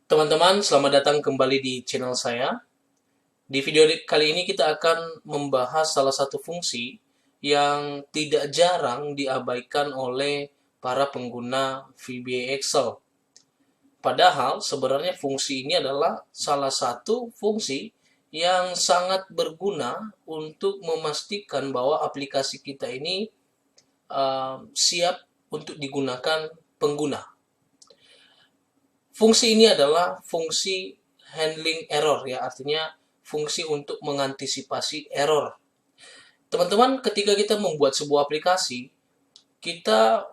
Teman-teman, selamat datang kembali di channel saya. Di video kali ini kita akan membahas salah satu fungsi yang tidak jarang diabaikan oleh para pengguna VBA Excel. Padahal sebenarnya fungsi ini adalah salah satu fungsi yang sangat berguna untuk memastikan bahwa aplikasi kita ini siap untuk digunakan pengguna. Fungsi ini adalah fungsi handling error, ya, artinya fungsi untuk mengantisipasi error. Teman-teman, ketika kita membuat sebuah aplikasi, kita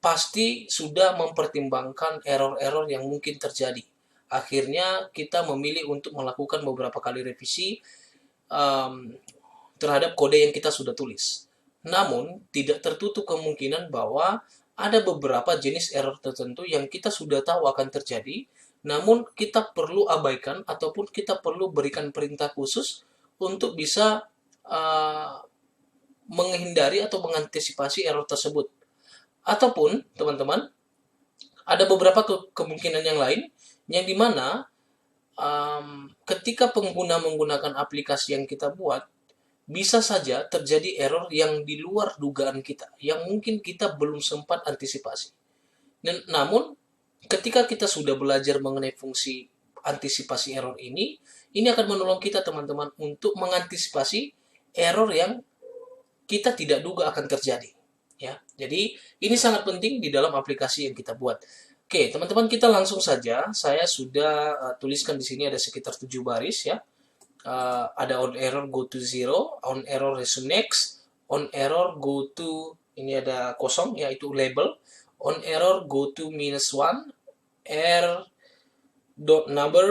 pasti sudah mempertimbangkan error-error yang mungkin terjadi. Akhirnya kita memilih untuk melakukan beberapa kali revisi terhadap kode yang kita sudah tulis. Namun, tidak tertutup kemungkinan bahwa ada beberapa jenis error tertentu yang kita sudah tahu akan terjadi, namun kita perlu abaikan ataupun kita perlu berikan perintah khusus untuk bisa menghindari atau mengantisipasi error tersebut. Ataupun, teman-teman, ada beberapa kemungkinan yang lain, yang dimana ketika pengguna menggunakan aplikasi yang kita buat, bisa saja terjadi error yang di luar dugaan kita, yang mungkin kita belum sempat antisipasi. Namun, ketika kita sudah belajar mengenai fungsi antisipasi error ini akan menolong kita, teman-teman, untuk mengantisipasi error yang kita tidak duga akan terjadi. Ya, jadi ini sangat penting di dalam aplikasi yang kita buat. Oke, teman-teman, kita langsung saja. Saya sudah tuliskan di sini ada sekitar 7 baris, ya. Ada on error go to 0, on error resume next, on error go to, ini ada kosong, yaitu label, on error go to -1, r.number,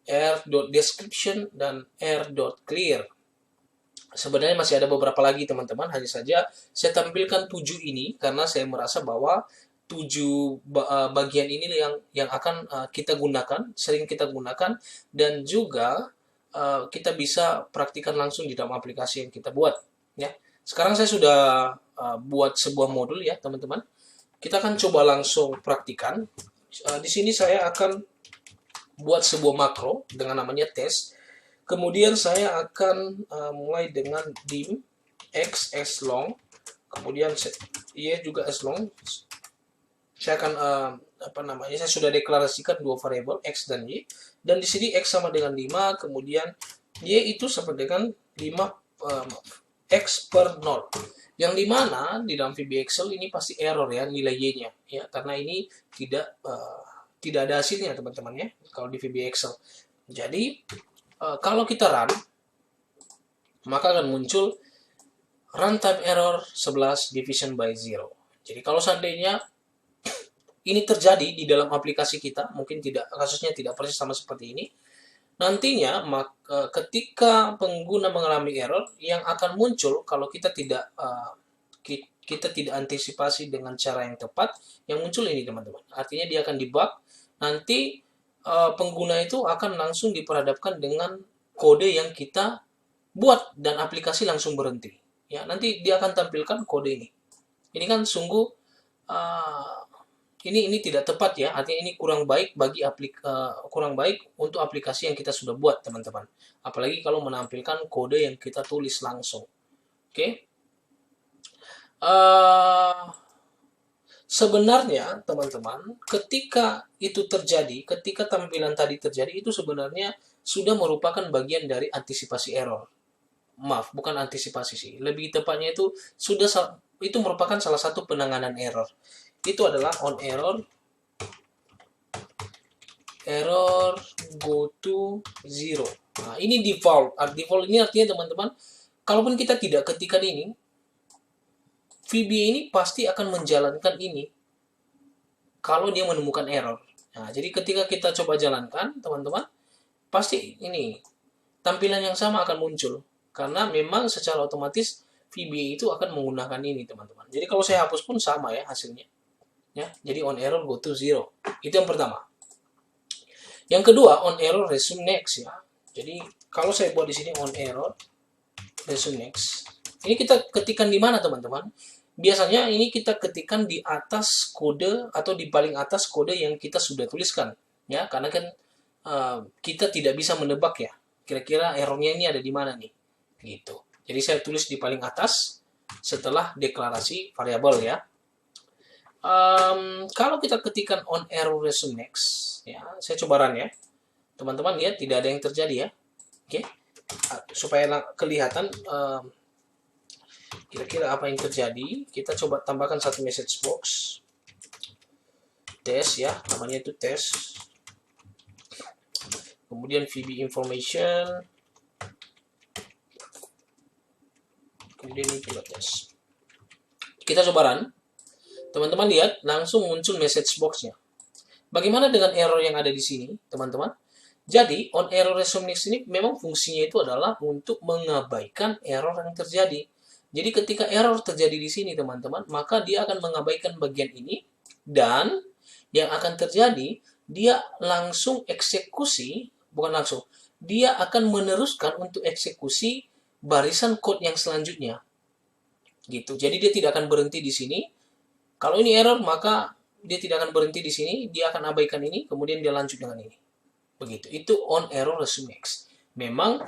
r.description, dan r.clear. Sebenarnya masih ada beberapa lagi, teman-teman, hanya saja saya tampilkan 7 ini karena saya merasa bahwa 7 bagian ini yang akan kita gunakan, sering kita gunakan, dan juga kita bisa praktikkan langsung di dalam aplikasi yang kita buat, ya. Sekarang saya sudah buat sebuah modul, ya, teman-teman. Kita akan coba langsung praktikan. Di sini saya akan buat sebuah makro dengan namanya test. Kemudian saya akan mulai dengan dim x as long, kemudian y juga as long. Saya akan saya sudah deklarasikan dua variabel x dan y, dan di sini x sama dengan 5, kemudian y itu sama dengan 5 x per 0. Yang dimana di dalam VB Excel ini pasti error, ya, nilai y-nya, ya, karena ini tidak ada hasilnya, teman-teman, ya, kalau di VB Excel. Jadi kalau kita run, maka akan muncul runtime error 11 division by 0. Jadi kalau seandainya ini terjadi di dalam aplikasi kita, mungkin kasusnya tidak persis sama seperti ini. Nantinya, ketika pengguna mengalami error, yang akan muncul kalau kita tidak antisipasi dengan cara yang tepat, yang muncul ini, teman-teman. Artinya dia akan debug. Nanti pengguna itu akan langsung diperhadapkan dengan kode yang kita buat dan aplikasi langsung berhenti. Ya, nanti dia akan tampilkan kode ini. Ini kan sungguh ini tidak tepat, ya, artinya ini kurang baik kurang baik untuk aplikasi yang kita sudah buat, teman-teman. Apalagi kalau menampilkan kode yang kita tulis langsung. Oke. Sebenarnya, teman-teman, ketika itu terjadi, ketika tampilan tadi terjadi, itu sebenarnya sudah merupakan bagian dari antisipasi error. Maaf, bukan antisipasi sih. Lebih tepatnya itu merupakan salah satu penanganan error. Itu adalah on error go to 0. Nah, ini default. Default ini artinya, teman-teman, kalaupun kita tidak ketikkan ini, VBA ini pasti akan menjalankan ini kalau dia menemukan error. Nah, jadi ketika kita coba jalankan, teman-teman, pasti ini tampilan yang sama akan muncul karena memang secara otomatis VBA itu akan menggunakan ini, teman-teman. Jadi kalau saya hapus pun sama, ya, hasilnya. Ya, jadi on error go to 0. Itu yang pertama. Yang kedua, on error resume next, ya. Jadi kalau saya buat di sini on error resume next, ini kita ketikkan di mana, teman-teman? Biasanya ini kita ketikkan di atas kode atau di paling atas kode yang kita sudah tuliskan. ya, karena kan kita tidak bisa menebak ya, kira-kira errornya ini ada di mana nih, gitu. Jadi saya tulis di paling atas setelah deklarasi variabel ya. Kalau kita ketikkan on error resume next, ya, saya coba run ya. Teman-teman lihat tidak ada yang terjadi ya. Oke, supaya kelihatan kira-kira apa yang terjadi, kita coba tambahkan satu message box. Tes ya, namanya itu tes. Kemudian VB information. Kemudian ini juga tes. Kita coba run. Teman-teman lihat, langsung muncul message box-nya. Bagaimana dengan error yang ada di sini, teman-teman? Jadi, on error resume next ini memang fungsinya itu adalah untuk mengabaikan error yang terjadi. Jadi, ketika error terjadi di sini, teman-teman, maka dia akan mengabaikan bagian ini, dan yang akan terjadi, dia langsung eksekusi, bukan langsung, dia akan meneruskan untuk eksekusi barisan code yang selanjutnya. Gitu. Jadi, dia tidak akan berhenti di sini. Kalau ini error, maka dia tidak akan berhenti di sini, dia akan abaikan ini, kemudian dia lanjut dengan ini. Begitu. Itu on error resume next. Memang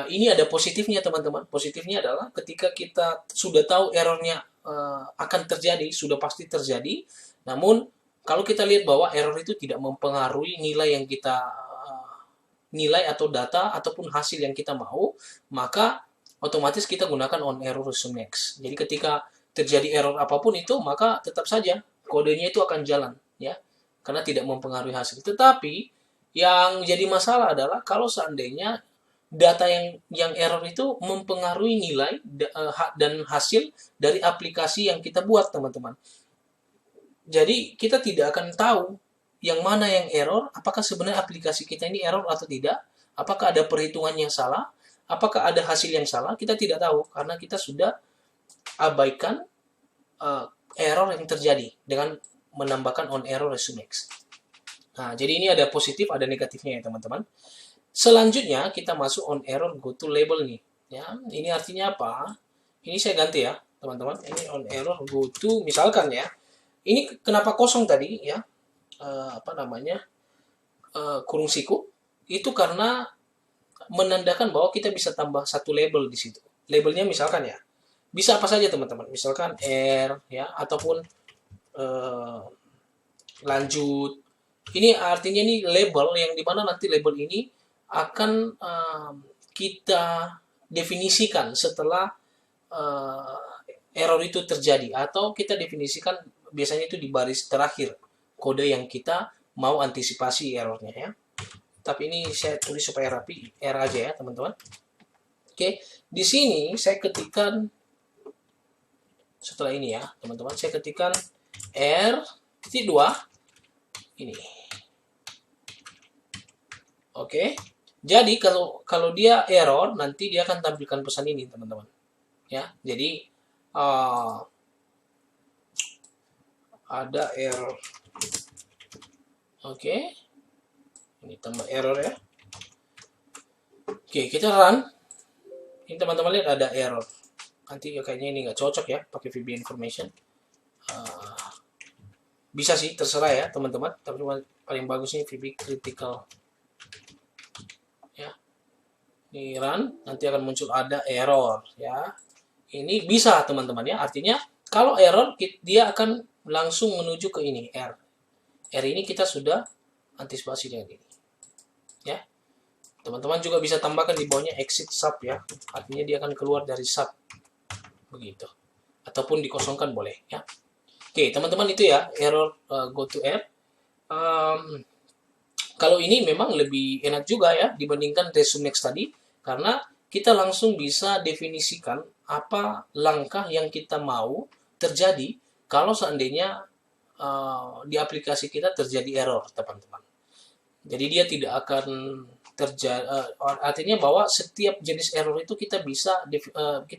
ini ada positifnya, teman-teman. Positifnya adalah ketika kita sudah tahu errornya akan terjadi, sudah pasti terjadi. Namun, kalau kita lihat bahwa error itu tidak mempengaruhi nilai yang kita nilai atau data ataupun hasil yang kita mau, maka otomatis kita gunakan on error resume next. Jadi ketika terjadi error apapun itu, maka tetap saja kodenya itu akan jalan, ya, karena tidak mempengaruhi hasil. Tetapi yang jadi masalah adalah kalau seandainya data yang error itu mempengaruhi nilai dan hasil dari aplikasi yang kita buat, teman-teman. Jadi kita tidak akan tahu yang mana yang error, apakah sebenarnya aplikasi kita ini error atau tidak, apakah ada perhitungan yang salah, apakah ada hasil yang salah, kita tidak tahu karena kita sudah abaikan error yang terjadi dengan menambahkan on error resume next. Nah, jadi ini ada positif, ada negatifnya ya teman-teman. Selanjutnya kita masuk on error go to label nih. Ya, ini artinya apa? Ini saya ganti ya teman-teman. Ini on error go to, misalkan ya. Ini kenapa kosong tadi ya? Kurung siku. Itu karena menandakan bahwa kita bisa tambah satu label di situ. Labelnya misalkan ya, bisa apa saja teman-teman, misalkan R ya, ataupun lanjut. Ini artinya ini label yang dimana nanti label ini akan kita definisikan setelah error itu terjadi, atau kita definisikan biasanya itu di baris terakhir kode yang kita mau antisipasi errornya ya. Tapi ini saya tulis supaya rapi, R aja ya teman-teman. Oke, di sini saya ketikkan setelah ini ya teman-teman, saya ketikkan R.2 ini. Oke, jadi kalau dia error nanti dia akan tampilkan pesan ini teman-teman ya. Jadi ada error. Oke, ini tambah error ya. Oke, kita run. Ini teman-teman lihat ada error. Nanti kayaknya ini nggak cocok ya pakai VB information. Bisa sih, terserah ya teman-teman. Tapi paling bagus ini VB critical. Ya, ini run, nanti akan muncul ada error ya. Ini bisa teman-teman ya. Artinya kalau error dia akan langsung menuju ke ini R. R ini kita sudah antisipasi dengan ini. Ya. Teman-teman juga bisa tambahkan di bawahnya exit sub ya. Artinya dia akan keluar dari sub. Begitu. Ataupun dikosongkan boleh ya. Oke, teman-teman itu ya error go to R. Kalau ini memang lebih enak juga ya dibandingkan resume next tadi, karena kita langsung bisa definisikan apa langkah yang kita mau terjadi kalau seandainya di aplikasi kita terjadi error, teman-teman. Jadi dia tidak akan terjadi, artinya bahwa setiap jenis error itu kita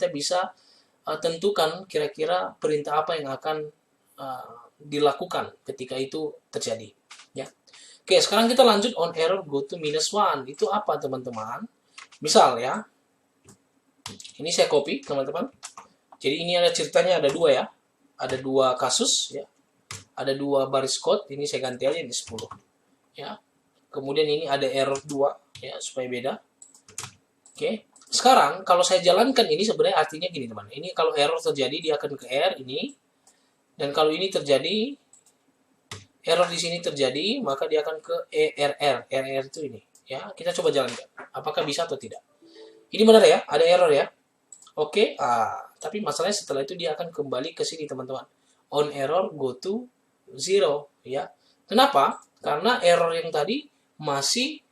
bisa tentukan kira-kira perintah apa yang akan dilakukan ketika itu terjadi. Ya. Oke, sekarang kita lanjut on error go to -1. Itu apa teman-teman? Misal ya, ini saya copy teman-teman. Jadi ini ada ceritanya, ada dua ya. Ada dua kasus ya. Ada dua baris code, ini saya ganti aja ini 10. Ya. kemudian ini ada error 2 ya, supaya beda. Oke. Sekarang kalau saya jalankan ini sebenarnya artinya gini teman. Ini kalau error terjadi dia akan ke R ini, dan kalau ini terjadi error di sini terjadi, maka dia akan ke ERR. ERR itu ini. Ya, kita coba jalankan. Apakah bisa atau tidak? Ini benar ya, ada error ya. Oke, tapi masalahnya setelah itu dia akan kembali ke sini teman-teman. On error go to 0 ya. Kenapa? Karena error yang tadi masih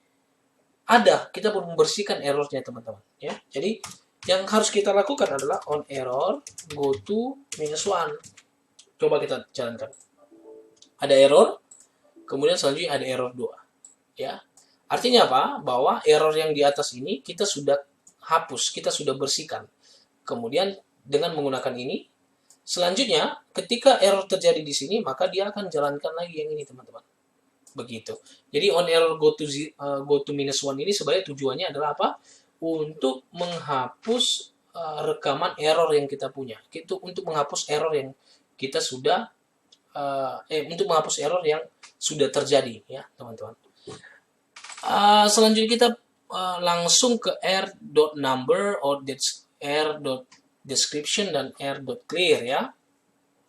ada. Kita perlu membersihkan errornya teman-teman ya. Jadi yang harus kita lakukan adalah on error go to -1. Coba kita jalankan. Ada error, kemudian selanjutnya ada error 2 ya. Artinya apa? Bahwa error yang di atas ini kita sudah hapus, kita sudah bersihkan. Kemudian dengan menggunakan ini, selanjutnya ketika error terjadi di sini, maka dia akan jalankan lagi yang ini teman-teman. Begitu. Jadi on error go to -1 ini sebenarnya tujuannya adalah apa? Untuk menghapus rekaman error yang kita punya. Itu untuk menghapus error yang kita sudah untuk menghapus error yang sudah terjadi ya teman-teman. Selanjutnya kita langsung ke r.number or r.description dan r.clear ya.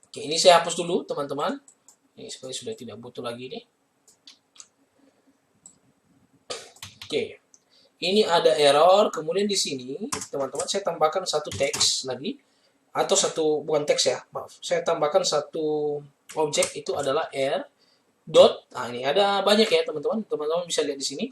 Oke, ini saya hapus dulu teman-teman. Ini sebenarnya sudah tidak butuh lagi nih. Oke. Ini ada error, kemudian di sini teman-teman saya tambahkan satu teks lagi, atau bukan teks ya, maaf. Saya tambahkan satu objek, itu adalah r. Nah, ini ada banyak ya teman-teman. Teman-teman bisa lihat di sini.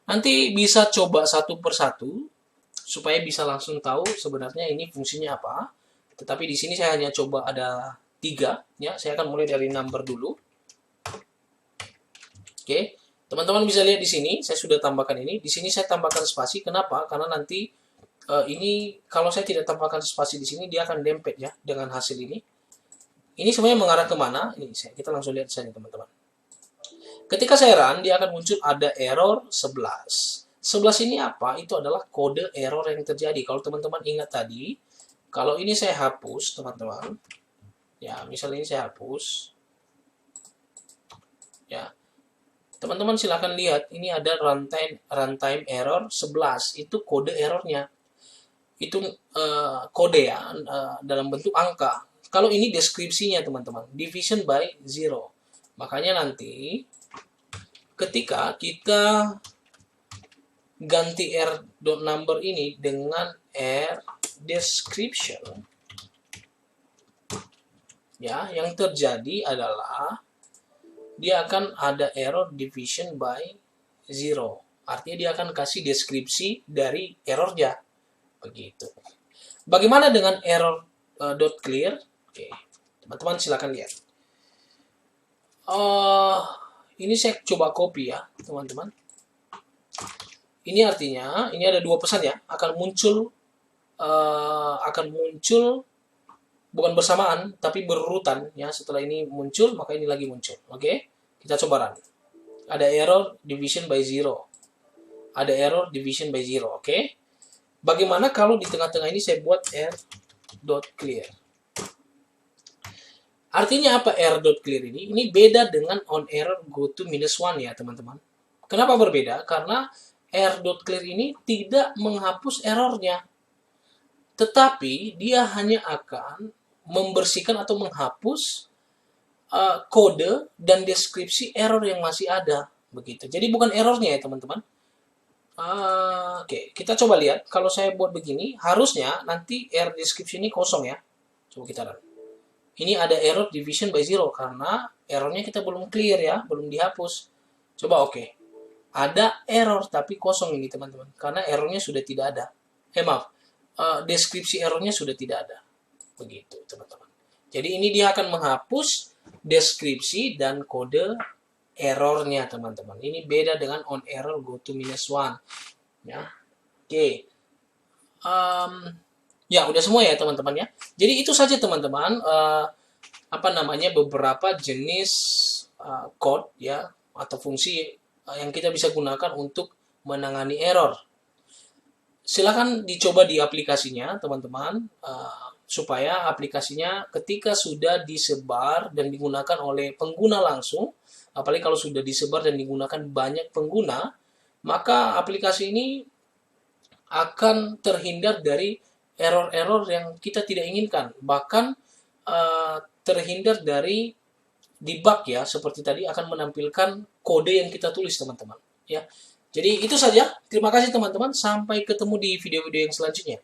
Nanti bisa coba satu persatu supaya bisa langsung tahu sebenarnya ini fungsinya apa. Tetapi di sini saya hanya coba ada 3 ya. Saya akan mulai dari number dulu. Oke. Teman-teman bisa lihat di sini saya sudah tambahkan ini. Di sini saya tambahkan spasi. Kenapa? Karena nanti ini kalau saya tidak tambahkan spasi di sini dia akan dempet ya dengan hasil ini. Ini sebenarnya mengarah kemana? Ini kita langsung lihat saja teman-teman. Ketika saya run, dia akan muncul ada error 11. 11 ini apa? Itu adalah kode error yang terjadi. Kalau teman-teman ingat tadi, kalau ini saya hapus, teman-teman. Ya, misalnya ini saya hapus. Ya. Teman-teman silahkan lihat, ini ada runtime error 11. Itu kode errornya. Itu kode ya, dalam bentuk angka. Kalau ini deskripsinya, teman-teman. Division by 0. Makanya nanti ketika kita ganti r.number ini dengan r description, ya, yang terjadi adalah dia akan ada error division by 0. Artinya dia akan kasih deskripsi dari errornya. Begitu. Bagaimana dengan error .clear? Oke, teman-teman silakan lihat. Ini saya coba copy ya, teman-teman. Ini artinya, ini ada 2 pesan ya, akan muncul bukan bersamaan, tapi berurutan ya. Setelah ini muncul, maka ini lagi muncul. Oke, kita coba run. Ada error division by 0. Ada error division by 0. Oke. Bagaimana kalau di tengah-tengah ini saya buat r.clear? Artinya apa r.clear ini? Ini beda dengan on error go to -1 ya teman-teman. Kenapa berbeda? Karena r.clear ini tidak menghapus errornya. Tetapi dia hanya akan membersihkan atau menghapus kode dan deskripsi error yang masih ada. Begitu. Jadi bukan errornya ya teman-teman. Oke, kita coba lihat. Kalau saya buat begini, harusnya nanti r description ini kosong ya. Coba kita run. Ini ada error division by 0 karena errornya kita belum clear ya, belum dihapus. Coba oke. Ada error tapi kosong ini teman-teman, karena errornya sudah tidak ada. Deskripsi errornya sudah tidak ada. Begitu teman-teman. Jadi ini dia akan menghapus deskripsi dan kode errornya teman-teman. Ini beda dengan on error go to -1. Ya. Oke. Ya, udah semua ya teman-teman ya. Jadi itu saja teman-teman, beberapa jenis code ya atau fungsi yang kita bisa gunakan untuk menangani error. Silakan dicoba di aplikasinya, teman-teman, supaya aplikasinya ketika sudah disebar dan digunakan oleh pengguna langsung, apalagi kalau sudah disebar dan digunakan banyak pengguna, maka aplikasi ini akan terhindar dari error-error yang kita tidak inginkan. Bahkan terhindar dari debug ya, seperti tadi akan menampilkan kode yang kita tulis, teman-teman. Ya. Jadi itu saja. Terima kasih teman-teman. Sampai ketemu di video-video yang selanjutnya.